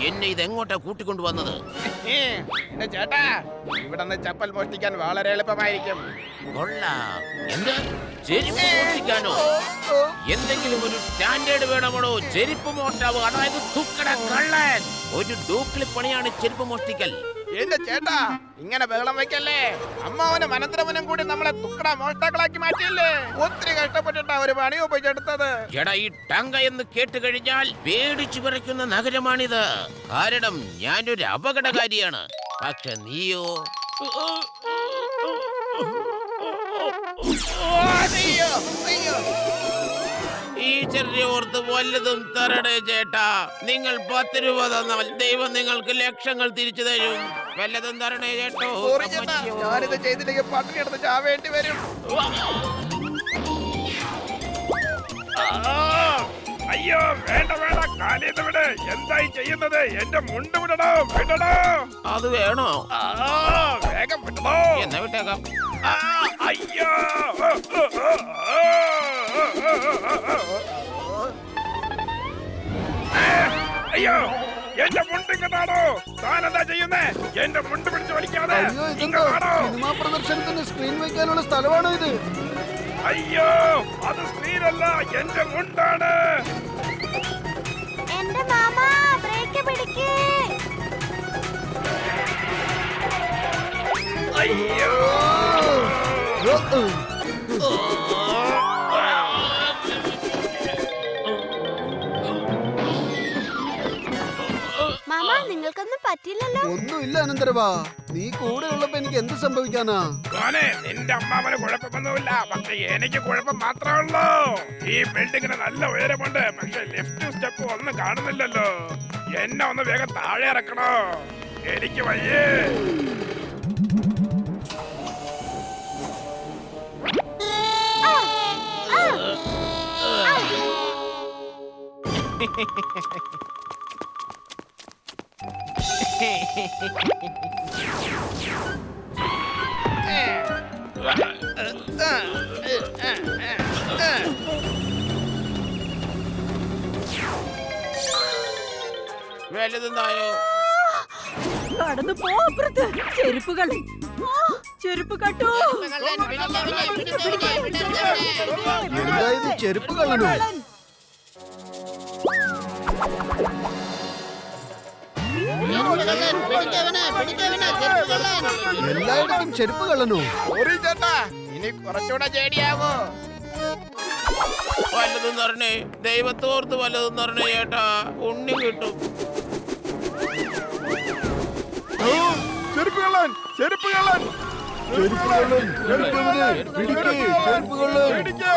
എന്നെ ഇതെങ്ങോട്ടാ കൂട്ടിക്കൊണ്ടുവന്നത്? എന്റെ ചേട്ടാ, ഇവിടുന്ന് ചപ്പൽ മോഷ്ടിക്കാൻ വളരെ എളുപ്പമായിരിക്കും. കൊള്ളാം. എന്ത് ചെരുപ്പ് മോഷ്ടിക്കാനോ? എന്തെങ്കിലും ഒരു സ്റ്റാൻഡേർഡ് വേണമോ? ചെരുപ്പ് മോഷ്ടാവ്, അതായത് തുക്കട കള്ളൻ. ഒരു ഡൂപ്ലി പണിയാണ് ചെരുപ്പ് മോഷ്ടിക്കൽ. എന്റെ ചേട്ടാ, ഇങ്ങനെ ബഹളം വെക്കല്ലേ. അമ്മാവനും അനന്തരവനും കൂടി നമ്മളെ തുക്കട മോഷ്ടാക്കളാക്കി മാറ്റിയില്ലേ. ഒത്തിരി കഷ്ടപ്പെട്ടിട്ടാ ഒരു പണി ഒപ്പിച്ചെടുത്തത്. എടാ, ഈ ടങ്ക എന്ന് കേട്ട് കഴിഞ്ഞാൽ പേടിച്ചു വിറയ്ക്കുന്ന നഗരമാണിത്. കാരണം ഞാനൊരു അപകടകാരിയാണ്. പക്ഷെ നീയോ? അയ്യോ, അയ്യോ. ഈ ചെറിയ ഓർത്ത് വല്ലതും തരണേ ചേട്ടാ. നിങ്ങൾ 10 രൂപ തന്നാൽ ദൈവം നിങ്ങൾക്ക് ലക്ഷങ്ങൾ തിരിച്ചു തരും. വല്ലതും തരണേ ചേട്ടോ. സോറി ചേട്ടാ, ഞാനിത് ചെയ്തില്ലെങ്കിൽ പട്ടിണി എടുത്ത് ചാവേണ്ടി വരും. അയ്യോ, വേണ്ട വേണ്ട, കാലിന്ന് വിട്. എന്തായി ചെയ്യുന്നത്? എന്റെ മുണ്ട് വിടണോ? വിടണോ? അത് വേണോ? വേഗം വിടണോ? എന്നാ വിട്ടേക്കാം. അയ്യോ, അയ്യോ, എന്റെ മുണ്ട് ഇങ്ങോട്ടാണോ? താനെന്താ ചെയ്യുന്നേ? എന്റെ മുണ്ട് പിടിച്ച് വലിക്കാതെ ഇങ്ങോട്ടാണോ? സിനിമാ പ്രദർശനത്തിന് സ്ക്രീൻ വെക്കാനുള്ള സ്ഥലമാണോ ഇത്? അയ്യോ, അത് സ്ക്രീനല്ല, എന്റെ മുണ്ടാണ്. എന്റെ മാമ ബ്രേക്ക് പിടിക്ക്. അയ്യോ, മാമ, നിങ്ങൾക്കൊന്നും പറ്റില്ലല്ലോ. ഒന്നുമില്ല അനന്തരവാ, നീ കൂടെ ഉള്ളപ്പോ എനിക്ക് എന്ത് സംഭവിക്കാനാ? മോനെ, നിന്റെ അമ്മാവന് കുഴപ്പമൊന്നുമില്ല. പക്ഷെ എനിക്ക് കുഴപ്പം മാത്രമേ ഉള്ളൂ. ഈ ബിൽഡിങ്ങിന് നല്ല ഉയരമുണ്ട്, പക്ഷെ ലിഫ്റ്റ് സ്റ്റെപ്പ് ഒന്നും കാണുന്നില്ലല്ലോ. എന്നെ ഒന്ന് വേഗം താഴെ ഇറക്കണോ? എനിക്ക് വയ്യേ. വല്ലതും തായോ? കടന്നു പോ അപ്പുറത്ത്. ചെരുപ്പുകൾ, ചെരുപ്പ് കട്ടു. എന്തായത്, ചെരുപ്പ് കള്ളനോ? എല്ലായിടത്തും ചെരുപ്പ് കള്ളനോ? സോറി ചേട്ടാ, ഇനി കുറച്ചുകൂടെ ചേടിയാവോ? വല്ലതും തരണേ, ദൈവത്തോർത്ത് വല്ലതും തരണേ ചേട്ടാ. ഉണ്ണി കിട്ടും. ചെരുപ്പ് കള്ളൻ, ചെരുപ്പ് കള്ളൻ.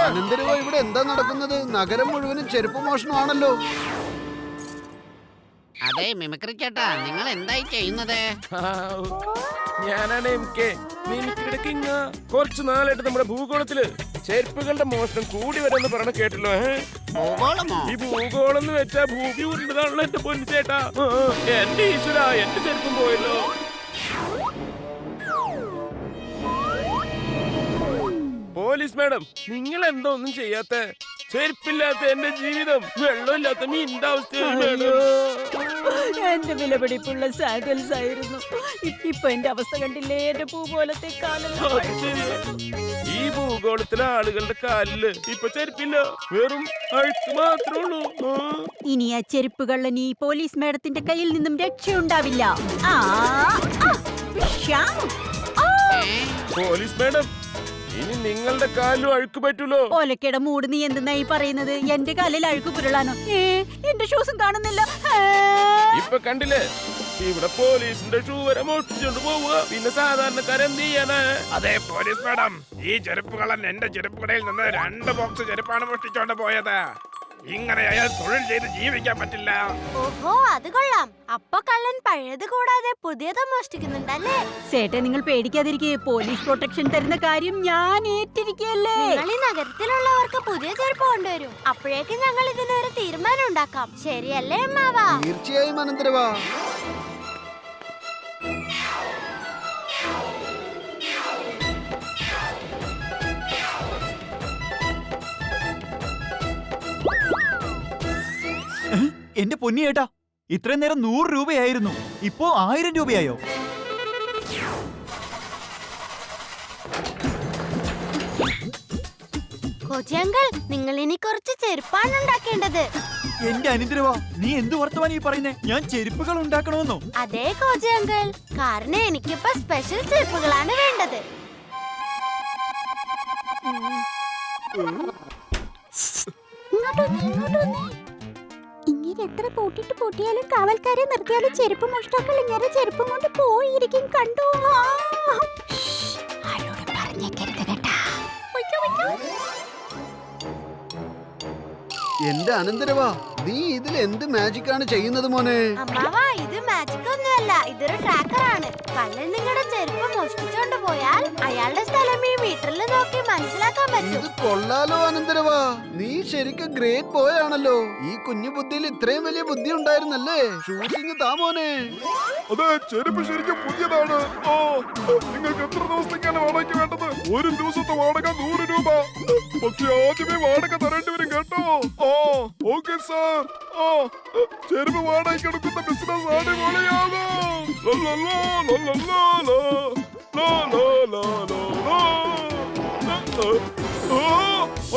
അനന്തരവാ, ഇവിടെ എന്താ നടക്കുന്നത്? നഗരം മുഴുവനും ചെരുപ്പ് മോഷണമാണല്ലോ. അതെ മിമിക്രി ചേട്ടാ, നിങ്ങൾ എന്തായി ചെയ്യുന്നത്? ഞാനാണ് MK, മിമിക്രിയുടെ കിങ്. കുറച്ചു നാളായിട്ട് നമ്മുടെ ഭൂഗോളത്തില് ചെരുപ്പുകളുടെ മോഷണം കൂടി വരുമെന്ന് പറഞ്ഞ കേട്ടല്ലോ. ഭൂഗോളമോ? ഈ ഭൂഗോളം എന്ന് വെച്ചാ ഭൂമി ഉരുണ്ടതാണല്ലോ എന്റെ പൊന്നു ചേട്ടാ. എന്റെ ഈശ്വര, എന്റെ ചെരുപ്പം പോയല്ലോ. പോലീസ് മാഡം, നിങ്ങൾ എന്താ ഒന്നും ചെയ്യാത്ത? ചെരുപ്പില്ലാത്ത എന്റെ ജീവിതം വെള്ളമില്ലാത്ത മീനിന്റെ അവസ്ഥയാണ്. എന്റെ വിലപിടിപ്പുള്ള സാഗൽസ് ആയിരുന്നു. ഇപ്പൊ എന്റെ അവസ്ഥ കണ്ടില്ലേ? എന്റെ പൂ പോലത്തെ കാലല്ല. ഈ ഭൂഗോളത്തിലെ ആളുകളുടെ കാലില് ഇപ്പൊ ചെരുപ്പില്ല, വെറും അഴുക്ക് മാത്രമേ ഉള്ളൂ. ഇനി ആ ചെരുപ്പുകളിൽ ഈ പോലീസ് മേഡത്തിന്റെ കയ്യിൽ നിന്നും രക്ഷയുണ്ടാവില്ല. പോലീസ് മാഡം, ഇനി നിങ്ങളുടെ കാലിലും അഴുക്ക് പറ്റൂലോ? ഓലക്കയുടെ മൂട് നീ എന്തെന്നായി പറയുന്നത്? എന്റെ കാലിൽ അഴുക്ക് പുരളാനോ? എന്റെ ഷൂസും കാണുന്നില്ല. ഇപ്പൊ കണ്ടില്ലേ, ഇവിടെ പോലീസിന്റെ ഷൂ വരെ മോഷ്ടിച്ചോണ്ട് പോവുക. പിന്നെ സാധാരണക്കാരെന്ത് ചെയ്യാനാ? അതെ പോലീസ് മാഡം, ഈ ചെരുപ്പ് കള്ളൻ എന്റെ ചെരുപ്പ് കടയിൽ നിന്ന് 2 ബോക്സ് ചെരുപ്പാണ് മോഷ്ടിച്ചോണ്ട് പോയത്. ഇങ്ങനെ അയാൾ തൊഴിൽ ചെയ്ത് ജീവിക്കാൻ പറ്റില്ല. ഓഹോ, അത് കൊള്ളാം. അപ്പൊ കള്ളൻ പഴയത് കൂടാതെ പുതിയത് മോഷ്ടിക്കുന്നുണ്ടല്ലേ? ചേട്ടൻ, നിങ്ങൾ പേടിക്കാതിരിക്കേ. പോലീസ് പ്രൊട്ടക്ഷൻ തരുന്ന കാര്യം ഞാൻ ഏറ്റിരിക്കല്ലേ. നിങ്ങൾ ഈ നഗരത്തിലുള്ളവർക്ക് പുതിയ ചെരുപ്പ് കൊണ്ടുവരും. അപ്പോഴേക്കും ഞങ്ങൾ ഇതിനൊരു തീരുമാനം ഉണ്ടാക്കാം. ശരിയല്ലേ അമ്മാവാ? തീർച്ചയായും അനന്തരവാ. എന്റെ പൊന്നിയേട്ടാ, ഇത്രയും നേരം 100 രൂപയായിരുന്നു, ഇപ്പോ 1000 രൂപയായോ? കോച്ചിയങ്കൾ, നിങ്ങൾ ഇനി കുറച്ച് ചെരുപ്പാണ് ഉണ്ടാക്കേണ്ടത്. എന്റെ അനിന്ദ്രവാ, നീ എന്ത് വർത്തമാനം ഈ പറയുന്നേ? ഞാൻ ചെരുപ്പുകൾ ഉണ്ടാക്കണമെന്നോ? അതെ കോച്ചിയങ്കൾ, കാരണം എനിക്കിപ്പോ സ്പെഷ്യൽ ചെരുപ്പുകളാണ് വേണ്ടത്. ഇങ്ങനെ എത്ര പൂട്ടിയാലും കാവൽക്കാരെ നിർത്തിയാലും ചെരുപ്പ് മോഷ്ടാക്കൾ ഇങ്ങനെ ചെരുപ്പും കൊണ്ട് പോയിരിക്കും. കണ്ടോ? ആരോടും പറഞ്ഞേക്കരുത് കേട്ടാ. എന്റെ അനന്തരവാ, നീ ഇതിൽ എന്ത് മാജിക് ആണ് ചെയ്യുന്നത് മോനെ? അമ്മാവാ, ഇത് മാജിക് ഒന്നുമല്ല, ഇതൊരു ട്രാക്കർ ആണ്. കള്ളൻ നിങ്ങളുടെ ചെരുപ്പ് മോഷ്ടിച്ചോണ്ട് പോയാൽ അയാളുടെ സ്ഥലം ഈ മീറ്ററിൽ നോക്കി മനസ്സിലാക്കാൻ പറ്റും. ഇത് കൊള്ളാലോ അനന്തരവാ, നീ ശരിക്കും ഗ്രേറ്റ് ബോയ് ആണല്ലോ. ഈ കുഞ്ഞു ബുദ്ധിയിൽ ഇത്രയും വലിയ ബുദ്ധി ഉണ്ടായിരുന്നല്ലേ? ഷൂസിങ് താ മോനെ. അതെ, ചെരുപ്പ് ശരിക്കും പുതിയതാണ്. ഓ, നിങ്ങൾക്ക് എത്ര ദിവസത്തേക്കാണ് വാടകയ്ക്ക് വേണ്ടത്? ഒരു ദിവസത്തെ വാടക 100 രൂപ. പക്ഷെ ആദ്യമേ വാടക തരേണ്ടി വരും കേട്ടോ. Okay sir. ചെരുപ്പ് വാടകയ്ക്ക് എടുക്കുന്ന ബിസിനസ് അടിപൊളിയാകും.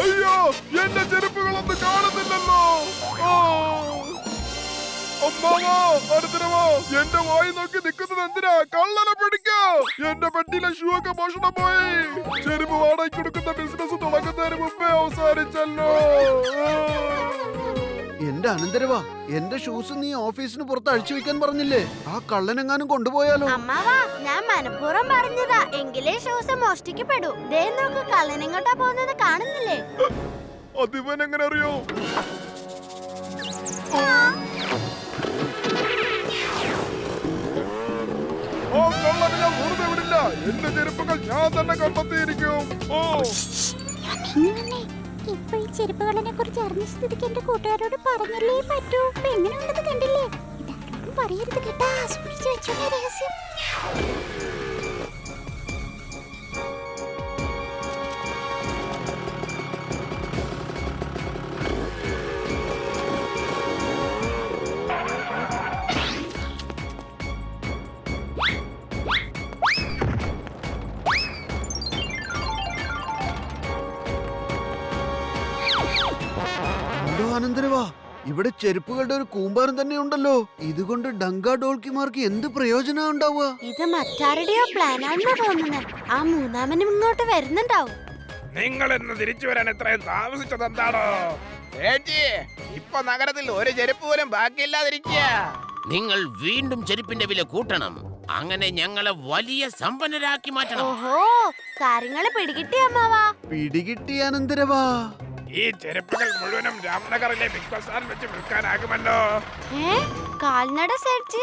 അയ്യോ, എന്റെ ചെരുപ്പുകളൊന്നും കാണുന്നില്ലല്ലോ. അമ്മാവാ, അനന്തരവാ, എന്റെ വായി നോക്കി നിൽക്കുന്നത് എന്തിനാ? കള്ളനെ പിടിക്കോ. എന്റെ പെട്ടിയിലെ ഷൂ ഒക്കെ മോഷണം പോയി. ചെരുപ്പ് വാടകയ്ക്ക് കൊടുക്കുന്ന ബിസിനസ് തുടങ്ങുന്നതിന് മുമ്പേ അവസാനിച്ചല്ലോ. എന്റെ അനന്തരവാ, എന്റെ ഷൂസ് നീ ഓഫീസിന് പുറത്ത് അഴിച്ചു വെക്കാൻ പറഞ്ഞില്ലേ? ആ കള്ളനെങ്ങാനും കൊണ്ടുപോയാലോ? അമ്മാവാ, ഞാൻ മനഃപൂർവ്വം പറഞ്ഞതാ, എങ്കിലേ ഷൂസ് മോഷ്ടിക്കപ്പെടൂ. ദേ നോക്ക്, കള്ളൻ എങ്ങോട്ടാ പോകുന്നത് കാണുന്നില്ലേ? അതിവൻ എങ്ങനെ അറിയോ? കള്ളനെ ഞാൻ വെറുതെ വിടില്ല. എന്റെ ചെരുപ്പുകൾ ഞാൻ തന്നെ കണ്ടെത്തിയിരിക്കും. ഇപ്പൊ ഈ ചെരുപ്പുകളെ കുറിച്ച് അറിഞ്ഞ സ്ഥിതിക്ക് എന്റെ കൂട്ടുകാരോട് പറഞ്ഞല്ലേ പറ്റൂ. എങ്ങനെയുണ്ടെന്ന് കണ്ടില്ലേ? ഇതാരോടും പറയരുത് കേട്ടാ, സൂക്ഷിച്ചു വെച്ചോ രഹസ്യം. അനന്തരവാ, ഇവിടെ ചെരുപ്പുകളുടെ ഒരു കൂമ്പാരം തന്നെ ഉണ്ടല്ലോ. ഇതുകൊണ്ട് ഡങ്ക ഡോൾക്കിമാർക്ക് എന്ത് പ്രയോജനം ഉണ്ടാവുക? ഇത് മറ്റാരുടെയോ പ്ലാനാണെന്ന് തോന്നുന്നത്. ആ മൂന്നാമനും ഇങ്ങോട്ട് വരുന്നുണ്ടാവും. നിങ്ങൾ ഇന്ന് തിരിച്ചു വരാൻ എത്രയും താമസിച്ചത് എന്താണോ? ചേച്ചി, ഇപ്പൊ നഗരത്തിൽ ഒരു ചെരുപ്പ് പോലും ബാക്കിയില്ലാതിരിക്കുക. നിങ്ങൾ വീണ്ടും ചെരുപ്പിന്റെ വില കൂട്ടണം. അങ്ങനെ ഞങ്ങളെ വലിയ സമ്പന്നരാക്കി മാറ്റണം. ഓഹോ, കാര്യങ്ങള് പിടികിട്ടി അമ്മാവാ. പിടികിട്ടി അനന്തരവാ. ഈ ചെരുപ്പുകൾ മുഴുവനും രാംനഗറിലെ ബിഗ് ബസാറിൽ വെച്ച് വിൽക്കാനാകുമല്ലോ. കാൽനട സേഠ്ജി,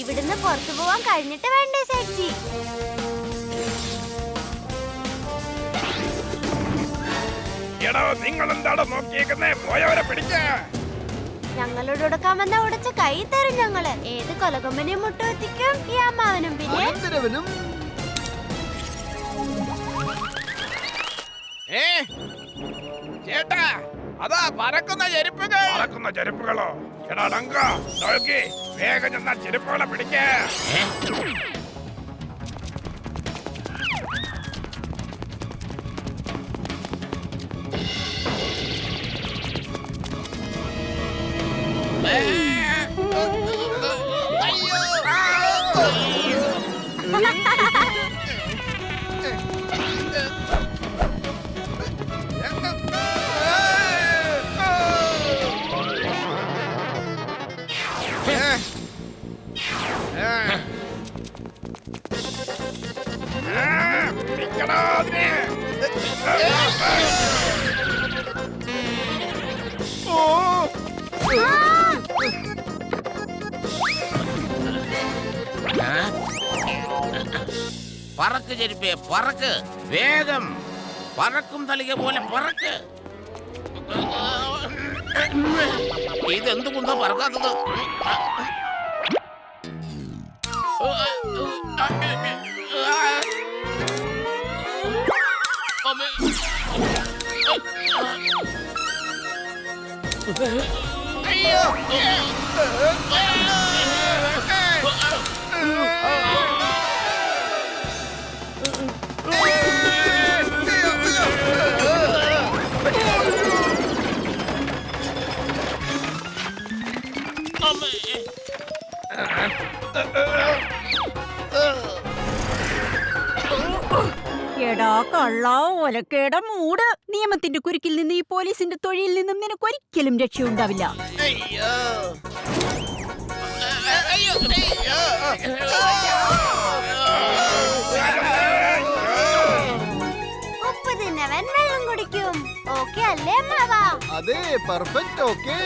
ഇവിടുന്ന് പുറത്തു പോവാൻ കഴിഞ്ഞിട്ട് വേണ്ടേ സേഠ്ജി? എടോ, നിങ്ങൾ എന്താണോ നോക്കിയേക്കുന്നേ? പോയവരെ പിടിക്ക. ഞങ്ങളോട് ഉടക്കാൻ വന്ന ഉടച്ച കൈ തരും ഞങ്ങള്. ഏത് കൊലകൊമ്പനെയും മുട്ടുവെത്തിക്കും ഈ അമ്മാവനും. പിന്നെ അനന്തരവനും. ചേട്ടാ, അതാ പറക്കുന്ന ചെരുപ്പുകൾ. പറക്കുന്ന ചെരുപ്പുകളോ? എടാ ഡങ്ക, നോക്കി വേഗം ചെന്നാ ചെരുപ്പുകളെ പിടിക്കേ. പറക്ക് ചെരുപ്പേ, പറക്ക് വേഗം. പറക്കും തളിക പോലെ പറക്ക്. ഇതെന്തുകൊണ്ടാ പറക്കാത്തത്? അയ്യോ എടാ കള്ളാ ഒലക്കേട മൂട്. നിയമത്തിന്റെ കുരുക്കിൽ നിന്ന് ഈ പോലീസിന്റെ തൊഴിലിൽ നിന്നും നിനക്ക് ഒരിക്കലും രക്ഷയുണ്ടാവില്ല. അയ്യോ അയ്യോ ഉപ്പ് തിന്നവൻ വെള്ളം കുടിക്കും. ഓക്കെ അല്ലേ അമ്മാവാ? അതെ പെർഫെക്റ്റ് ഓക്കേ